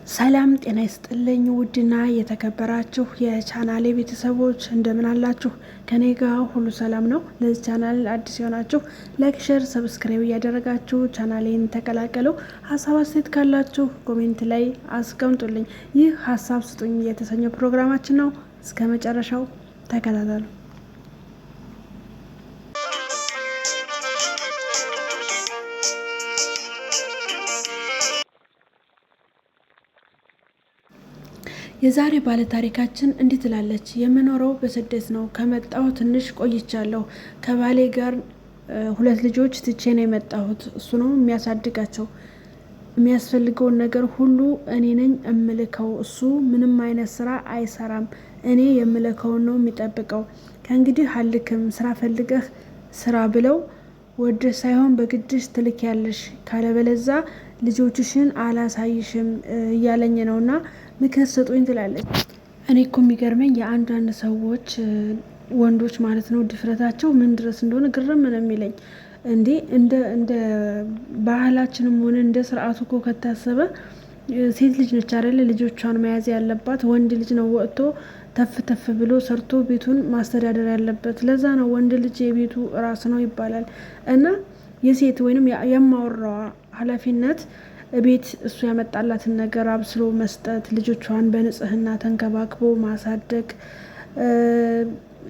ሰላም ጤና ይስጥልኝ ውድና የተከበራችሁ የቻናሌ ቤተሰቦች እንደምን አላችሁ? ከኔ ጋር ሁሉ ሰላም ነው። ለዚህ ቻናል አዲስ የሆናችሁ ላይክ፣ ሼር፣ ሰብስክራይብ እያደረጋችሁ ቻናሌን ተቀላቀሉ። ሀሳብ አስተያየት ካላችሁ ኮሜንት ላይ አስቀምጡልኝ። ይህ ሀሳብ ስጡኝ የተሰኘው ፕሮግራማችን ነው። እስከ መጨረሻው ተከታተሉ። የዛሬ ባለ ታሪካችን እንዲህ ትላለች። የምኖረው በስደት ነው። ከመጣሁ ትንሽ ቆይቻለሁ። ከባሌ ጋር 2 ልጆች ትቼ ነው የመጣሁት። እሱ ነው የሚያሳድጋቸው። የሚያስፈልገውን ነገር ሁሉ እኔ ነኝ እምልከው። እሱ ምንም አይነት ስራ አይሰራም። እኔ የምልከውን ነው የሚጠብቀው። ከእንግዲህ አልክም፣ ስራ ፈልገህ ስራ ብለው ወደ ሳይሆን በግድሽ ትልኪያለሽ፣ ካለበለዛ ልጆችሽን አላሳይሽም እያለኝ ነውና ምክር ስጡኝ ትላለች። እኔ እኮ የሚገርመኝ የአንዳንድ ሰዎች ወንዶች ማለት ነው ድፍረታቸው ምን ድረስ እንደሆነ ግርም ነው የሚለኝ። እንዴ እንደ ባህላችንም ሆነ እንደ ስርዓቱ እኮ ከታሰበ ሴት ልጅ ነች አይደለ ልጆቿን መያዝ ያለባት። ወንድ ልጅ ነው ወጥቶ ተፍ ተፍ ብሎ ሰርቶ ቤቱን ማስተዳደር ያለበት። ለዛ ነው ወንድ ልጅ የቤቱ ራስ ነው ይባላል። እና የሴት ወይንም የማወራዋ ኃላፊነት ቤት እሱ ያመጣላትን ነገር አብስሎ መስጠት፣ ልጆቿን በንጽህና ተንከባክቦ ማሳደግ፣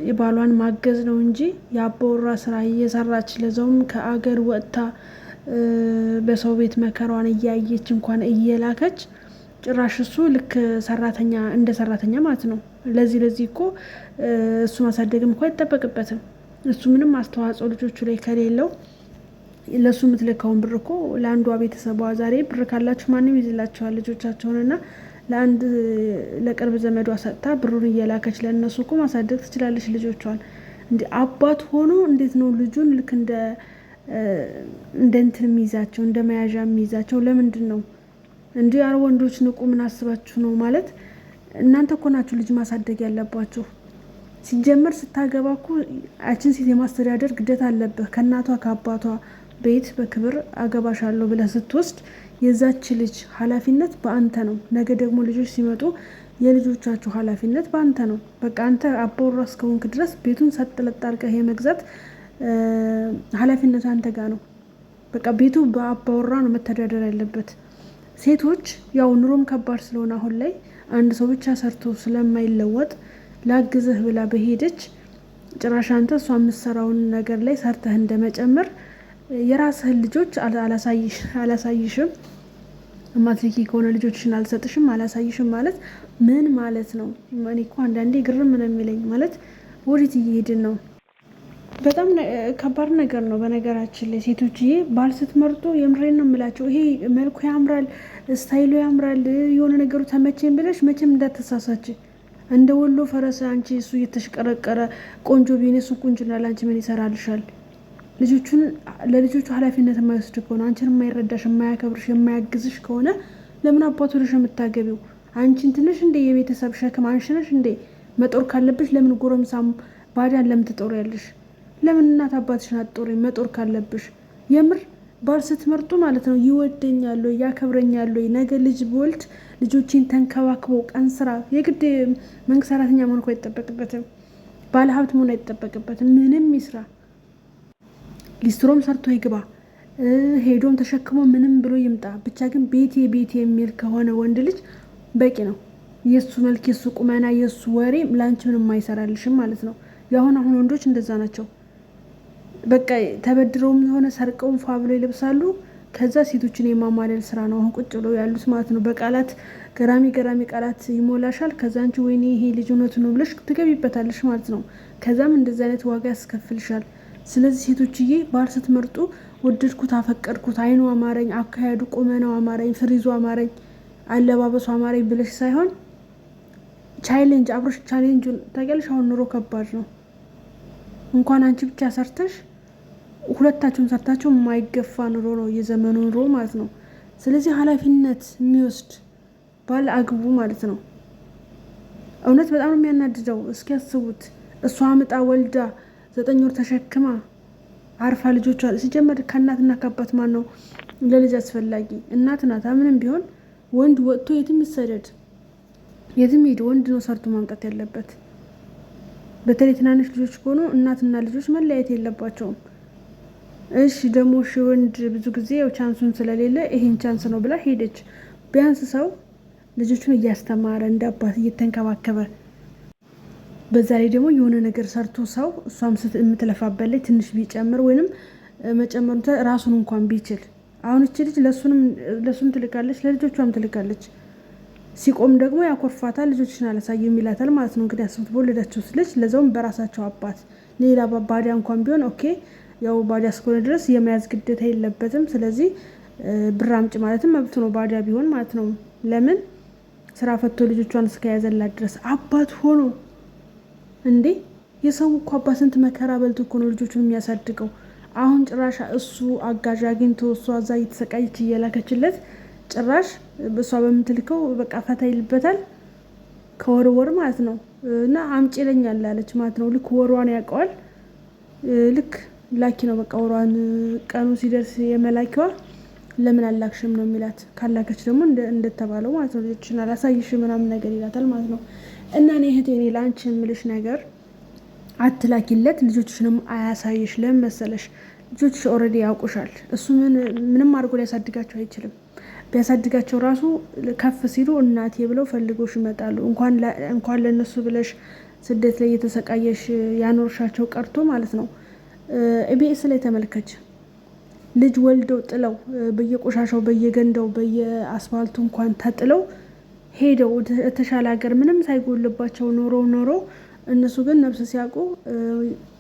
የባሏን ማገዝ ነው እንጂ የአባወራ ስራ እየሰራች ለዛውም ከአገር ወጥታ በሰው ቤት መከሯን እያየች እንኳን እየላከች ጭራሽ እሱ ልክ ሰራተኛ እንደ ሰራተኛ ማለት ነው። ለዚህ እኮ እሱ ማሳደግም እኮ አይጠበቅበትም። እሱ ምንም አስተዋጽኦ ልጆቹ ላይ ከሌለው ለሱ የምትልከውን ብር እኮ ለአንዷ ቤተሰቧ ዛሬ ብር ካላችሁ ማንም ይዝላቸዋል ልጆቻቸውንና ለአንድ ለቅርብ ዘመዷ ሰጥታ ብሩን እየላከች ለእነሱ እኮ ማሳደግ ትችላለች ልጆቿን። እንዲ አባት ሆኖ እንዴት ነው ልጁን ልክ እንደ እንትን የሚይዛቸው እንደ መያዣ የሚይዛቸው? ለምንድን ነው እንዲህ? አረ ወንዶች ንቁ! ምን አስባችሁ ነው? ማለት እናንተ እኮ ናችሁ ልጅ ማሳደግ ያለባችሁ። ሲጀመር ስታገባ እኮ ያችን ሴት የማስተዳደር ግዴታ አለብህ። ከእናቷ ከአባቷ ቤት በክብር አገባሻለሁ ብለህ ስትወስድ የዛች ልጅ ኃላፊነት በአንተ ነው። ነገ ደግሞ ልጆች ሲመጡ የልጆቻችሁ ኃላፊነት በአንተ ነው። በቃ አንተ አባወራ እስከሆንክ ድረስ ቤቱን ሰጥለጥ አድርገህ የመግዛት ኃላፊነቱ አንተ ጋር ነው። በቃ ቤቱ በአባወራ ነው መተዳደር ያለበት። ሴቶች ያው ኑሮም ከባድ ስለሆነ አሁን ላይ አንድ ሰው ብቻ ሰርቶ ስለማይለወጥ ላግዝህ ብላ በሄደች ጭራሽ አንተ እሷ የምትሰራውን ነገር ላይ ሰርተህ እንደመጨመር የራስህን ልጆች አላሳይሽም፣ እማትልኪ ከሆነ ልጆችሽን አልሰጥሽም፣ አላሳይሽም ማለት ምን ማለት ነው? እኔ እኮ አንዳንዴ ግርም ነው የሚለኝ። ማለት ወዴት እየሄድን ነው? በጣም ከባድ ነገር ነው። በነገራችን ላይ ሴቶችዬ ባል ስትመርጡ የምሬን ነው የምላቸው። ይሄ መልኩ ያምራል፣ ስታይሉ ያምራል፣ የሆነ ነገሩ ተመቼን ብለሽ መቼም እንዳትሳሳች። እንደ ወሎ ፈረስ አንቺ እሱ እየተሽቀረቀረ ቆንጆ ቢሆን እሱ ቁንጅና ለአንቺ ምን ይሰራልሻል? ለልጆቹ ኃላፊነት የማይወስድ ከሆነ አንቺን የማይረዳሽ፣ የማያከብርሽ፣ የማያግዝሽ ከሆነ ለምን አባቱ ልሽ የምታገቢው? አንቺን ትንሽ እንደ የቤተሰብ ሸክም አንሽነሽ እንደ መጦር ካለብሽ ለምን ጎረምሳም ባዳን ለምን ትጦሪያለሽ? ለምን እናት አባትሽን አትጦሪ? መጦር ካለብሽ የምር ባል ስትመርጡ ማለት ነው ይወደኛል ወይ ያከብረኛል ወይ? ነገ ልጅ በወልድ ልጆችን ተንከባክቦ ቀን ስራ የግድ መንግስት ሰራተኛ መሆን እኮ አይጠበቅበትም። ባለ ሀብት መሆን አይጠበቅበትም። ምንም ይስራ፣ ሊስትሮም ሰርቶ ይግባ፣ ሄዶም ተሸክሞ ምንም ብሎ ይምጣ፣ ብቻ ግን ቤቴ የሚል ከሆነ ወንድ ልጅ በቂ ነው። የሱ መልክ፣ የሱ ቁመና፣ የሱ ወሬ ላንቺ ምንም አይሰራልሽም ማለት ነው። አሁን ወንዶች እንደዛ ናቸው። በቃ ተበድረውም የሆነ ሰርቀውም ፏ ብሎ ይለብሳሉ። ከዛ ሴቶችን የማማለል ስራ ነው አሁን ቁጭ ብለው ያሉት ማለት ነው። በቃላት ገራሚ ቃላት ይሞላሻል። ከዛ አንቺ ወይኔ ይሄ ልጅ እውነቱ ነው ብለሽ ትገቢበታለሽ ማለት ነው። ከዛም እንደዚህ አይነት ዋጋ ያስከፍልሻል። ስለዚህ ሴቶችዬ ባል ስትመርጡ ወደድኩት፣ አፈቀድኩት፣ አይኑ አማረኝ፣ አካሄዱ ቁመናው አማረኝ፣ ፍሪዙ አማረኝ፣ አለባበሱ አማረኝ ብለሽ ሳይሆን ቻሌንጅ አብሮሽ ቻሌንጁን ታውቂያለሽ። አሁን ኑሮ ከባድ ነው። እንኳን አንቺ ብቻ ሰርተሽ ሁለታችሁም ሰርታችሁ የማይገፋ ኑሮ ነው የዘመኑ ኑሮ ማለት ነው። ስለዚህ ኃላፊነት የሚወስድ ባል አግቡ ማለት ነው። እውነት በጣም ነው የሚያናድደው። እስኪ ያስቡት። እሷ አምጣ ወልዳ 9 ወር ተሸክማ አርፋ ልጆቿ ሲጀመር ከእናትና ከአባት ማን ነው ለልጅ አስፈላጊ? እናት ናት። ምንም ቢሆን ወንድ ወጥቶ የትም ይሰደድ የትም ሄድ ወንድ ነው ሰርቶ ማምጣት ያለበት። በተለይ ትናንሽ ልጆች ከሆኑ እናትና ልጆች መለያየት የለባቸውም። እሺ ደግሞ ወንድ ብዙ ጊዜ ያው ቻንሱን ስለሌለ ይሄን ቻንስ ነው ብላ ሄደች። ቢያንስ ሰው ልጆቹን እያስተማረ እንደ አባት እየተንከባከበ በዛ ላይ ደግሞ የሆነ ነገር ሰርቶ ሰው እሷም የምትለፋበት ላይ ትንሽ ቢጨምር ወይንም መጨመሩ ራሱን እንኳን ቢችል አሁን እቺ ልጅ ለሱም ትልካለች ለልጆቿም ትልካለች። ሲቆም ደግሞ ያኮርፋታል። ልጆችን አላሳየም ይላታል ማለት ነው። እንግዲህ አስቡት በወለዳቸው ልጅ ለዛውም በራሳቸው አባት ሌላ ባዲያ እንኳን ቢሆን ኦኬ ያው ባዲያ እስከሆነ ድረስ የመያዝ ግዴታ የለበትም። ስለዚህ ብር አምጪ ማለትም መብቱ ነው ባዲያ ቢሆን ማለት ነው። ለምን ስራ ፈቶ ልጆቿን እስከያዘላት ድረስ አባት ሆኖ እንዴ የሰው እኮ አባት ስንት መከራ በልቶ እኮ ነው ልጆቹን የሚያሳድገው። አሁን ጭራሽ እሱ አጋዥ አግኝቶ እሷ እዛ እየተሰቃየች እየላከችለት ጭራሽ እሷ በምትልከው በቃ ፈታ ይልበታል ከወር ማለት ነው። እና አምጪ ይለኛል አለች ማለት ነው። ልክ ወሯን ያውቀዋል። ልክ ላኪ ነው በቃ ወሯን ቀኑ ሲደርስ የመላኪዋ ለምን አላክሽም ነው የሚላት። ካላከች ደግሞ እንደተባለው ማለት ነው ልጆችን አላሳይሽ ምናምን ነገር ይላታል ማለት ነው። እና እኔ እህቴ እኔ ለአንቺ የምልሽ ነገር አትላኪለት፣ ልጆችሽንም አያሳይሽ። ለምን መሰለሽ? ልጆችሽ ኦልሬዲ ያውቁሻል። እሱ ምንም አድርጎ ሊያሳድጋቸው አይችልም። ቢያሳድጋቸው ራሱ ከፍ ሲሉ እናቴ ብለው ፈልጎሽ ይመጣሉ። እንኳን ለነሱ ብለሽ ስደት ላይ እየተሰቃየሽ ያኖርሻቸው ቀርቶ ማለት ነው። ኢቢኤስ ላይ ተመልከች። ልጅ ወልደው ጥለው በየቆሻሻው በየገንዳው በየአስፋልቱ እንኳን ተጥለው ሄደው የተሻለ ሀገር ምንም ሳይጎልባቸው ኖሮ እነሱ ግን ነፍስ ሲያውቁ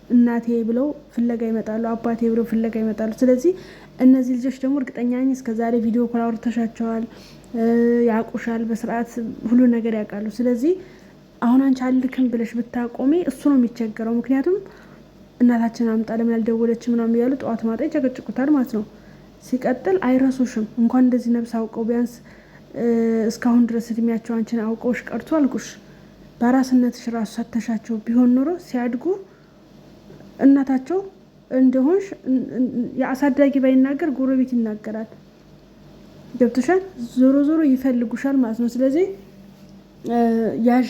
እናቴ ብለው ፍለጋ ይመጣሉ፣ አባቴ ብለው ፍለጋ ይመጣሉ። ስለዚህ እነዚህ ልጆች ደግሞ እርግጠኛ ነኝ እስከዛሬ ቪዲዮ ኮል አውርተሻቸዋል፣ ያውቁሻል፣ በስርዓት ሁሉ ነገር ያውቃሉ። ስለዚህ አሁን አንቺ አልክም ብለሽ ብታቆሜ እሱ ነው የሚቸገረው። ምክንያቱም እናታችን አምጣ ለምን ያልደወለች ምናምን እያሉ ጠዋት ማታ ይጨቀጭቁታል ማለት ነው። ሲቀጥል አይረሱሽም። እንኳን እንደዚህ ነብስ አውቀው ቢያንስ እስካሁን ድረስ እድሜያቸው አንቺን አውቀውሽ ቀርቶ አልኩሽ በራስነትሽ ራሱ ሰተሻቸው ቢሆን ኖሮ ሲያድጉ እናታቸው እንደሆንሽ የአሳዳጊ ባይናገር ጎረቤት ይናገራል። ገብቶሻል? ዞሮ ዞሮ ይፈልጉሻል ማለት ነው። ስለዚህ ያዥ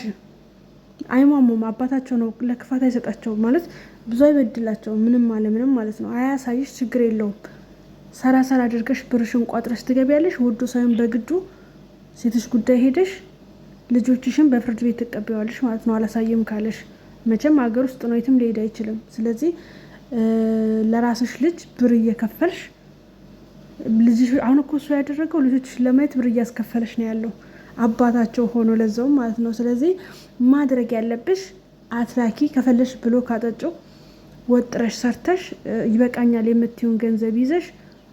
አይሟሙም። አባታቸው ነው፣ ለክፋት አይሰጣቸው ማለት ብዙ አይበድላቸው ምንም ማለት ነው። አያሳይሽ ችግር የለውም። ሰራ አድርገሽ ብርሽን ቋጥረሽ ትገቢያለሽ። ወዶ ሳይሆን በግዱ ሴቶች ጉዳይ ሄደሽ ልጆችሽን በፍርድ ቤት ትቀበያለሽ ማለት ነው። አላሳየም ካለሽ መቼም ሀገር ውስጥ ነው፣ የትም ሊሄድ አይችልም። ስለዚህ ለራስሽ ልጅ ብር እየከፈልሽ ልጅሽ አሁን እኮ እሱ ያደረገው ልጆችሽን ለማየት ብር እያስከፈለሽ ነው ያለው አባታቸው ሆኖ ለዛውም ማለት ነው። ስለዚህ ማድረግ ያለብሽ አትላኪ፣ ከፈለሽ ብሎ ካጠጨው ወጥረሽ ሰርተሽ ይበቃኛል የምትይውን ገንዘብ ይዘሽ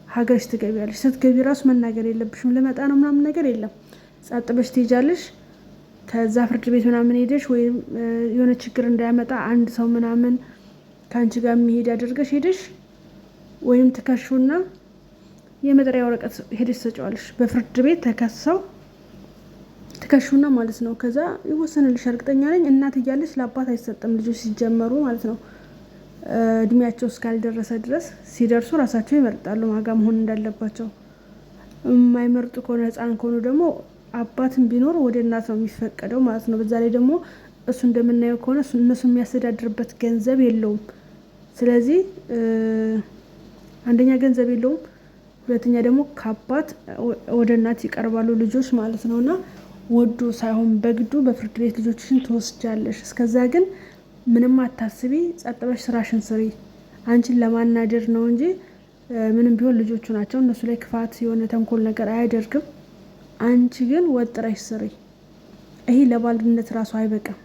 ሀገርሽ ትገቢያለሽ። ስትገቢ ራሱ መናገር የለብሽም ልመጣ ነው ምናምን ነገር የለም። ጸጥ ብለሽ ትሄጃለሽ። ከዛ ፍርድ ቤት ምናምን ሄደሽ ወይም የሆነ ችግር እንዳያመጣ አንድ ሰው ምናምን ከአንቺ ጋር የሚሄድ ያደርገሽ ሄደሽ ወይም ትከሹና የመጠሪያ ወረቀት ሄደሽ ትሰጫዋለሽ። በፍርድ ቤት ተከሰው ትከሹና ማለት ነው። ከዛ ይወሰንልሽ። እርግጠኛ ነኝ እናት እያለች ለአባት አይሰጥም ልጆች ሲጀመሩ ማለት ነው። እድሜያቸው እስካልደረሰ ድረስ ሲደርሱ ራሳቸው ይመርጣሉ ማጋ መሆን እንዳለባቸው። የማይመርጡ ከሆነ ህፃን ከሆኑ ደግሞ አባትን ቢኖር ወደ እናት ነው የሚፈቀደው ማለት ነው። በዛ ላይ ደግሞ እሱ እንደምናየው ከሆነ እነሱ የሚያስተዳድርበት ገንዘብ የለውም። ስለዚህ አንደኛ ገንዘብ የለውም፣ ሁለተኛ ደግሞ ከአባት ወደ እናት ይቀርባሉ ልጆች ማለት ነው። እና ወዶ ሳይሆን በግዱ በፍርድ ቤት ልጆችሽን ትወስጃለሽ። እስከዛ ግን ምንም አታስቢ፣ ጸጥ ብለሽ ስራሽን ስሪ። አንቺን ለማናደር ነው እንጂ ምንም ቢሆን ልጆቹ ናቸው። እነሱ ላይ ክፋት የሆነ ተንኮል ነገር አያደርግም። አንቺ ግን ወጥረሽ ስሪ። ይሄ ለባልነት ራሱ አይበቃም።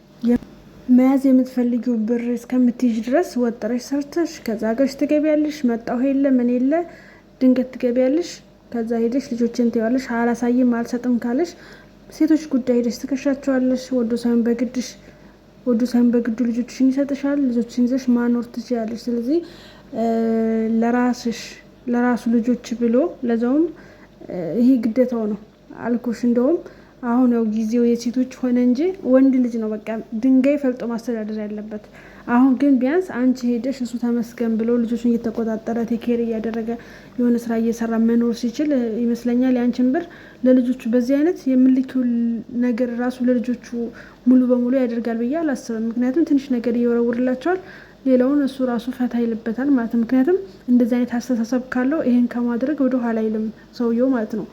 መያዝ የምትፈልጊው ብር እስከምትይዥ ድረስ ወጥረሽ ሰርተሽ ከዛ ሀገርሽ ትገቢያለሽ። መጣሁ የለ ምን የለ ድንገት ትገቢያለሽ። ከዛ ሄደሽ ልጆችን ትይዋለሽ። አላሳይም አልሰጥም ካለሽ ሴቶች ጉዳይ ሄደሽ ትከሻቸዋለሽ። ወዶ ሳይሆን በግዱ ልጆችሽን ይሰጥሻል። ልጆችን ይዘሽ ማኖር ትችያለሽ። ስለዚህ ለራሱ ልጆች ብሎ ለዛውም ይሄ ግዴታው ነው አልኩሽ። እንደውም አሁን ያው ጊዜው የሴቶች ሆነ እንጂ ወንድ ልጅ ነው በቃ ድንጋይ ፈልጦ ማስተዳደር ያለበት። አሁን ግን ቢያንስ አንቺ ሄደሽ እሱ ተመስገን ብሎ ልጆችን እየተቆጣጠረ ቴኬር እያደረገ የሆነ ስራ እየሰራ መኖር ሲችል ይመስለኛል ያንቺን ብር ለልጆቹ በዚህ አይነት የምልኪው ነገር ራሱ ለልጆቹ ሙሉ በሙሉ ያደርጋል ብዬ አላስብም። ምክንያቱም ትንሽ ነገር ይወረውርላቸዋል፣ ሌላውን እሱ ራሱ ፈታ ይልበታል ማለት ነው። ምክንያቱም እንደዚህ አይነት አስተሳሰብ ካለው ይሄን ከማድረግ ወደ ኋላ አይልም ሰውየው ማለት ነው።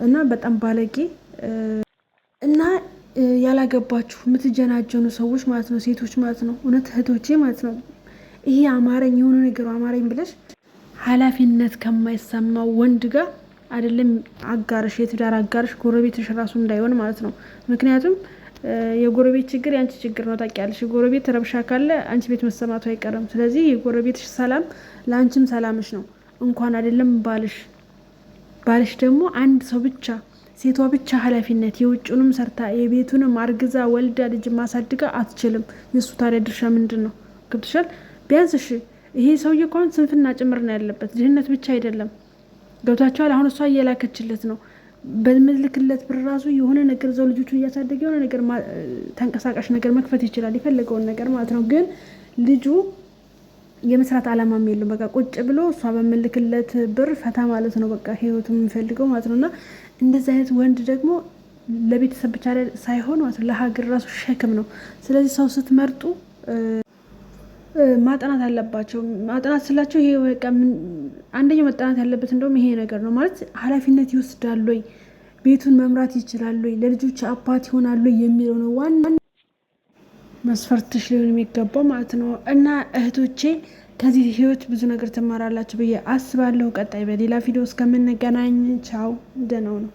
እና በጣም ባለጌ እና ያላገባችሁ የምትጀናጀኑ ሰዎች ማለት ነው፣ ሴቶች ማለት ነው፣ እውነት እህቶቼ ማለት ነው፣ ይሄ አማረኝ የሆነ ነገሩ አማረኝ ብለሽ ኃላፊነት ከማይሰማው ወንድ ጋር አይደለም አጋርሽ፣ የትዳር አጋርሽ ጎረቤትሽ ራሱ እንዳይሆን ማለት ነው። ምክንያቱም የጎረቤት ችግር የአንቺ ችግር ነው ታውቂያለሽ። የጎረቤት ረብሻ ካለ አንቺ ቤት መሰማቱ አይቀርም። ስለዚህ የጎረቤትሽ ሰላም ለአንቺም ሰላምሽ ነው። እንኳን አይደለም ባልሽ ደግሞ አንድ ሰው ብቻ ሴቷ ብቻ ኃላፊነት የውጭውንም ሰርታ የቤቱንም አርግዛ ወልዳ ልጅ ማሳድጋ አትችልም። የእሱ ታዲያ ድርሻ ምንድን ነው? ገብቶሻል? ቢያንስ እሺ ይሄ ሰውዬ እንኳን ስንፍና ጭምር ነው ያለበት፣ ድህነት ብቻ አይደለም። ገብቷቸዋል? አሁን እሷ እየላከችለት ነው በምልክለት ብር ራሱ የሆነ ነገር ዘው ልጆቹን እያሳደገ የሆነ ነገር ተንቀሳቃሽ ነገር መክፈት ይችላል፣ የፈለገውን ነገር ማለት ነው። ግን ልጁ የመስራት አላማም የለም። በቃ ቁጭ ብሎ እሷ በምልክለት ብር ፈታ ማለት ነው በቃ ህይወቱ የሚፈልገው ማለት ነው። እና እንደዚህ አይነት ወንድ ደግሞ ለቤተሰብ ብቻ ሳይሆን ማለት ነው ለሀገር ራሱ ሸክም ነው። ስለዚህ ሰው ስትመርጡ ማጥናት አለባቸው። ማጥናት ስላቸው ይሄ በቃ አንደኛው መጠናት ያለበት እንደውም ይሄ ነገር ነው ማለት ኃላፊነት ይወስዳሉ ወይ፣ ቤቱን መምራት ይችላሉ ወይ፣ ለልጆች አባት ይሆናሉ የሚለው ነው ዋና መስፈርትሽ ሊሆን የሚገባው ማለት ነው። እና እህቶቼ ከዚህ ህይወት ብዙ ነገር ትማራላችሁ ብዬ አስባለሁ። ቀጣይ በሌላ ቪዲዮ እስከምንገናኝ ቻው፣ ደህና ነው።